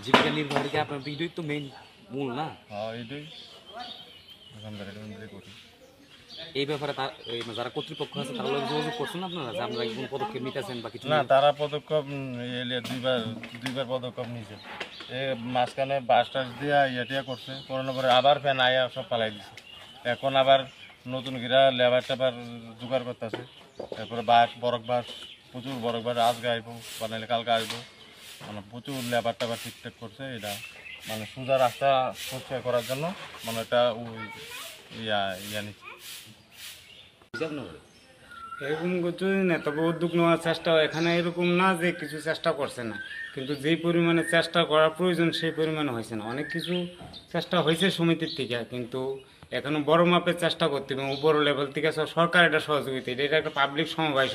জীবিকা নির্বাহের কি আপনার এটাই তো মেইন মূল না? হ্যাঁ এইটাই এখন করি। এই ব্যাপারে যারা কর্তৃপক্ষ আছে তারা যোগাযোগ করছেন আপনারা যে আপনারা কোনো পদক্ষেপ নিতেছেন বা কিছু? না, তারা পদক্ষেপ এলে দুইবার পদক্ষেপ নিয়েছে। এ মাঝখানে বাস টাস দিয়া ইয়েটিয়া করছে, করানোর পরে আবার ফ্যান আয়া সব পালাই দিছে। এখন আবার নতুন গিরা লেবার টেবার জোগাড় করতেছে। তারপরে বরক বাস প্রচুর বরক বাস আজকে আসবো, বানাইলে কালকে আসবো। মানে প্রচুর লেবার টেবার ঠিকঠাক করছে। এটা মানে সোজা রাস্তা পরিষ্কার করার জন্য মানে এটা ইয়া নিচ্ছে। এরকম যদি না, তবে উদ্যোগ নেওয়ার চেষ্টা এখানে এরকম না যে কিছু চেষ্টা করছে না, কিন্তু যেই পরিমাণে চেষ্টা করা প্রয়োজন সেই পরিমাণে হয়েছে না। অনেক কিছু চেষ্টা হয়েছে সমিতির থেকে, কিন্তু এখনো বড় মাপের চেষ্টা করতে হবে। উপর লেভেল থেকে সরকার এটা সহযোগিতা, এটা একটা পাবলিক সমবায়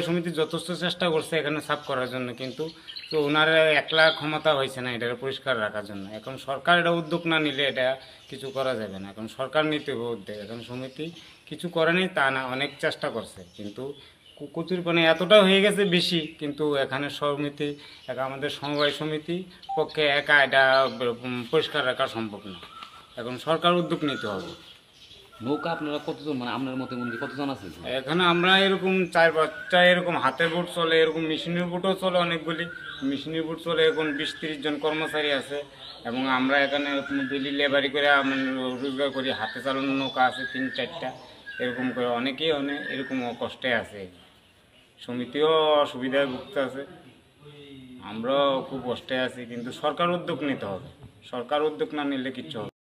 সমিতি যথেষ্ট চেষ্টা করছে এখানে সাফ করার জন্য, কিন্তু তো ওনার একলা ক্ষমতা হয়েছে না এটা পরিষ্কার রাখার জন্য। এখন সরকার এটা উদ্যোগ না নিলে এটা কিছু করা যাবে না। এখন সরকার নিতে হবে উদ্যোগ। এখন সমিতি কিছু করেনি তা না, অনেক চেষ্টা করছে, কিন্তু কচুরিপানা এতটা হয়ে গেছে বেশি, কিন্তু এখানে সমিতি আমাদের সমবায় সমিতি পক্ষে একা এটা পরিষ্কার রাখা সম্ভব না। এখন সরকার উদ্যোগ নিতে হবে। নৌকা আপনারা কতজন, মানে আপনার মতে মন্দির কতজন আছে? এখানে আমরা এরকম 4-5টা এরকম হাতের বোট চলে, এরকম মেশিনের বোটও চলে অনেকগুলি। মেশিনের বোট চলে এখন 20-30 জন কর্মচারী আছে। এবং আমরা এখানে ডেলি লেবারি করে আমরা রোজগার করি। হাতে চালানো নৌকা আছে 3-4টা, এরকম করে অনেকেই এরকম কষ্টে আছে। সমিতিও অসুবিধায় ভুগতে আছে, আমরাও খুব কষ্টে আছি, কিন্তু সরকার উদ্যোগ নিতে হবে। সরকার উদ্যোগ না নিলে কিচ্ছু হবে না।